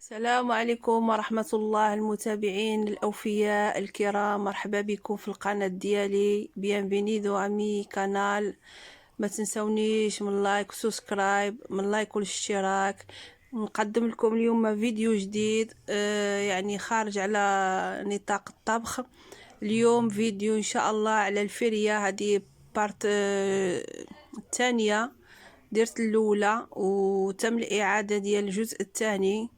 السلام عليكم ورحمة الله المتابعين الأوفياء الكرام، مرحبا بكم في القناة ديالي. bienvenido a mi canal. ما تنسونيش من لايك وسبسكرايب، من لايك والاشتراك. نقدم لكم اليوم فيديو جديد يعني خارج على نطاق الطبخ. اليوم فيديو ان شاء الله على الفرية، هذه بارت الثانية. درت الاولى وتم الاعادة ديال الجزء الثاني،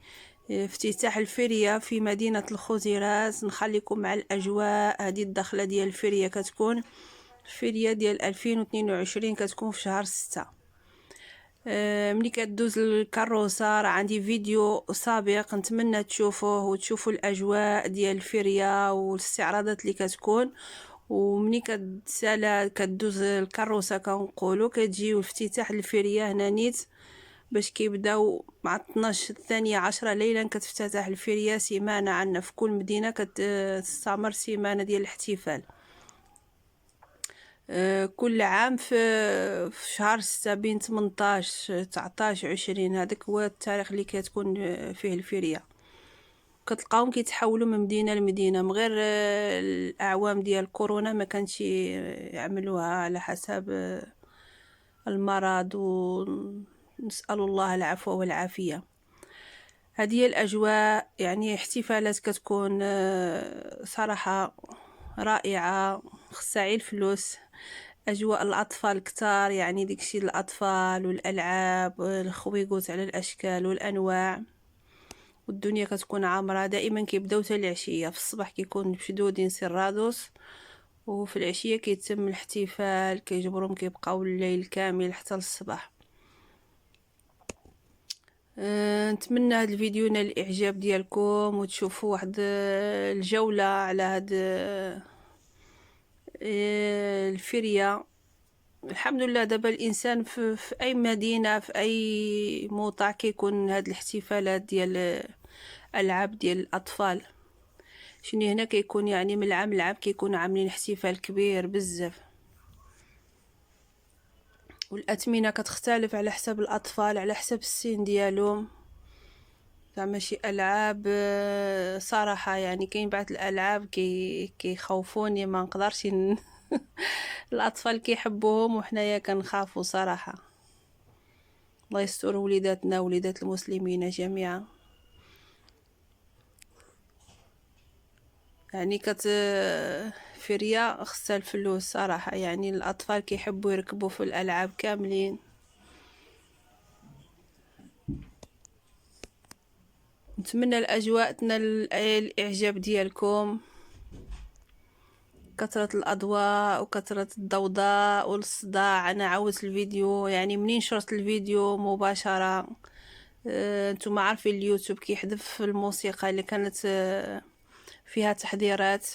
افتتاح الفرية في مدينة الخزيرات. نخليكم مع الأجواء. هذه الدخلة ديال الفرية كتكون الفرية ديال 2022، كتكون في شهر 6. ملي كدوز الكاروسة راه عندي فيديو سابق، نتمنى تشوفوه وتشوفوا الأجواء ديال الفرية والاستعراضات اللي كتكون. ومني كتسالا كدوز الكاروسة كنقولوا كتجيو افتتاح الفرية هنا نيت، باش كيبداو مع 12 الثانية 10 ليلا كتفتتح الفرية. سيمانة عندنا في كل مدينة كتستمر سيمانة ديال الاحتفال. كل عام في شهر 6 بين 18 19 20، هذاك هو التاريخ اللي كتكون فيه الفرية. كتلقاهم كيتحولوا من مدينة لمدينة، من غير الأعوام ديال كورونا ما كانش يعملوها على حسب المرض، ونسأل الله العفو والعافية. هذه هي الأجواء، يعني احتفالات كتكون صراحة رائعة، خصها عيل فلوس. أجواء الأطفال كتار، يعني ديكشي الأطفال والألعاب الخويقوت على الأشكال والأنواع، والدنيا كتكون عامرة. دائما كيبداو حتى العشية، في الصباح كيكون مشدودين سيرادوس، وفي العشية كيتم الاحتفال، كيجبرهم كيبقاو الليل كامل حتى للصباح. نتمنى هذا الفيديو ينال الاعجاب ديالكم، وتشوفوا واحد الجولة على هاد الفرية. الحمد لله دابا الانسان في اي مدينة في اي موضع كيكون هاد الاحتفالات ديال العاب ديال الاطفال. شنو هنا كيكون يعني من العام لعام كيكونوا عاملين احتفال كبير بزاف، والأثمنة كتختلف على حسب الأطفال، على حسب السن ديالهم. زعما شي ألعاب صراحة يعني كاين بعض الألعاب كيخوفوني، ما نقدرش الأطفال كيحبوهم وحنايا كنخافوا صراحة. الله يستر وليداتنا ووليدات المسلمين جميعا. يعني فرية خصها الفلوس صراحة، يعني الأطفال كيحبوا يركبوا في الألعاب كاملين. نتمنى الأجواء تنال الإعجاب ديالكم. كثرة الأضواء وكثرة الضوضاء والصداع، أنا عاودت الفيديو يعني منين شرت الفيديو مباشرة. انتم عارفين اليوتيوب كيحذف الموسيقى اللي كانت فيها تحذيرات،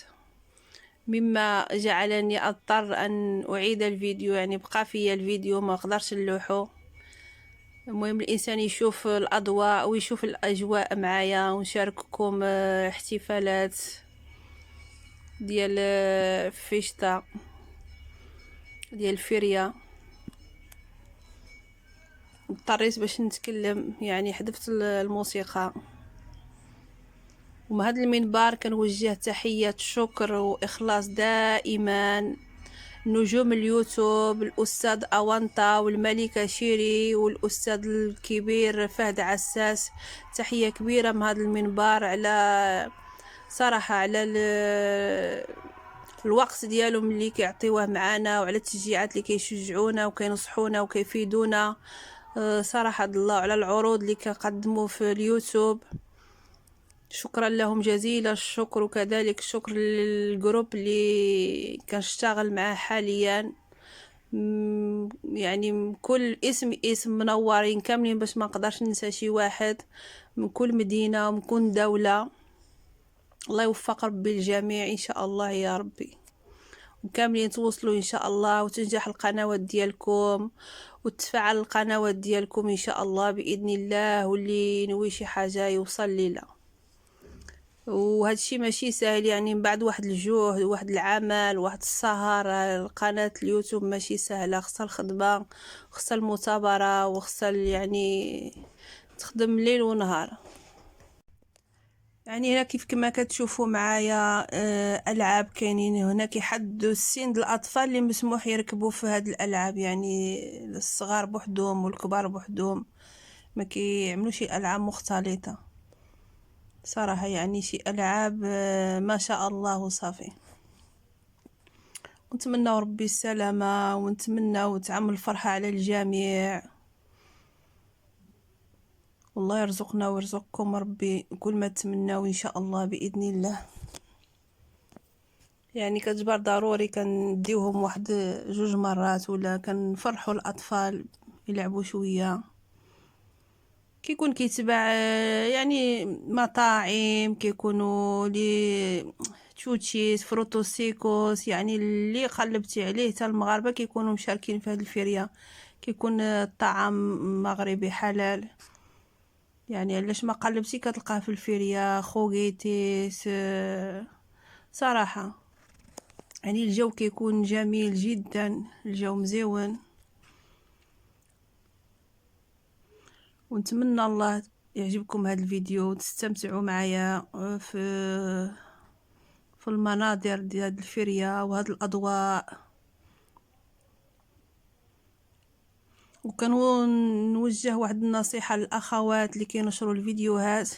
مما جعلني أضطر أن أعيد الفيديو. يعني بقى فيا الفيديو ما قدرش نلوحو. المهم الانسان يشوف الاضواء ويشوف الاجواء معايا، ونشارككم احتفالات ديال فيشتا ديال الفرية. اضطريت باش نتكلم، يعني حذفت الموسيقى. ومن هذا المنبر كنوجه تحية شكر واخلاص دائما نجوم اليوتيوب، الأستاذ أونطا والملكة شيري والأستاذ الكبير فهد عساس. تحية كبيرة من هذا المنبر على صراحة على الوقت ديالهم اللي كيعطيوه معنا، وعلى التشجيعات اللي كيشجعونا وكينصحونا وكيفيدونا. صراحة الله على العروض اللي كقدموا في اليوتيوب، شكرا لهم جزيل الشكر. وكذلك شكر للجروب اللي كنشتغل معاه حاليا، يعني كل اسم منورين كاملين باش ما نقدرش ننسى شي واحد، من كل مدينة ومن كل دولة. الله يوفق ربي الجميع ان شاء الله يا ربي، وكاملين توصلوا ان شاء الله، وتنجح القنوات ديالكم وتفعل القنوات ديالكم ان شاء الله باذن الله، واللي ينوي شي حاجه يوصل لينا. وهذا الشيء ماشي سهل، يعني من بعد واحد الجهد واحد العمل واحد السهر. القناة اليوتيوب ماشي سهلة، خصها الخدمة، خصها المثابرة، وخصها يعني تخدم ليل ونهار. يعني هنا كيف كما كتشوفوا معايا العاب كاينين هنا كيحدوا السن د الاطفال اللي مسموح يركبوا في هاد الالعاب، يعني الصغار بوحدهم والكبار بوحدهم، ما كيعملوش شي العاب مختلطه صراحه، يعني شي العاب ما شاء الله وصافي. ونتمنى ربي السلامه، ونتمنى تعم الفرحه على الجميع، والله يرزقنا ويرزقكم ربي كل ما تمناو ان شاء الله باذن الله. يعني كتجبر ضروري كنديوهم واحد جوج مرات، ولا كنفرحوا الاطفال يلعبوا شويه، كيكون كيتباع يعني مطاعم، كيكونوا لي تشوتشيس فروتوسيكوس، يعني اللي قلبتي عليه حتى المغاربه كيكونوا مشاركين في هذه الفريه، كيكون الطعام مغربي حلال، يعني علاش ما قلبتي كتلقاه في الفريه خوغيتيس صراحه. يعني الجو كيكون جميل جدا، الجو مزيون، ونتمنى الله يعجبكم هذا الفيديو وتستمتعوا معايا في المناظر ديال هذه الفرية وهذه الأضواء. وكنوجه واحد النصيحة للأخوات اللي كينشروا الفيديوهات،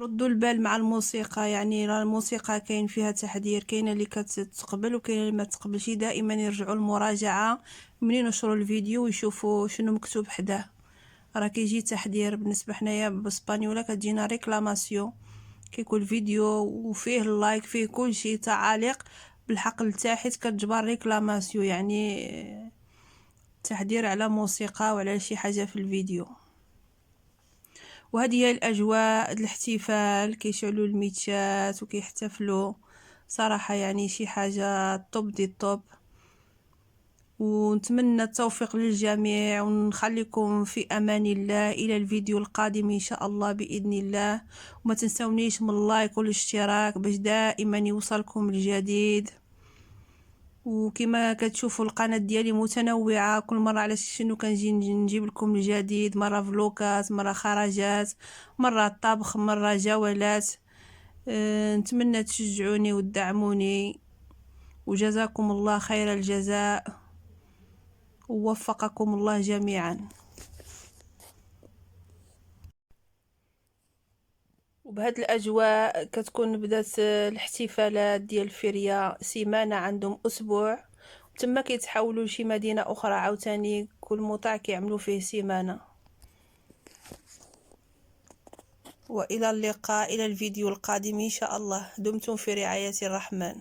ردوا البال مع الموسيقى، يعني راه الموسيقى كاين فيها تحذير، كاينه اللي كتقبل وكاينه اللي ما تقبلش، دائما يرجعوا المراجعه منين نشروا الفيديو ويشوفوا شنو مكتوب حداه، راه كيجي تحذير. بالنسبه حنايا باسبانيولا كتجينا ريكلاماسيون، كيكون الفيديو وفيه اللايك فيه كل شيء تعاليق بالحق لتحت كتجبر ريكلاماسيون، يعني تحذير على موسيقى وعلى شي حاجه في الفيديو. وهذه هي الاجواء الاحتفال، كيشعلوا الميتشات وكيحتفلوا صراحه، يعني شي حاجه طوب دي طوب. ونتمنى التوفيق للجميع، ونخليكم في امان الله الى الفيديو القادم ان شاء الله باذن الله. وما تنسونيش من اللايك والاشتراك باش دائما يوصلكم الجديد. وكما كتشوفوا القناه ديالي متنوعه، كل مره على شنو كنجي نجيب لكم الجديد، مره فلوكات، مره خرجات، مره طبخ، مره جولات. نتمنى تشجعوني وتدعموني، وجزاكم الله خير الجزاء، ووفقكم الله جميعا. وبهاد الاجواء كتكون بدات الاحتفالات ديال الفريه، سيمانه عندهم اسبوع، تما كيتحولوا لشي مدينه اخرى عاوتاني، كل مطاع كيعملوا فيه سيمانه. والى اللقاء الى الفيديو القادم ان شاء الله، دمتم في رعايه الرحمن.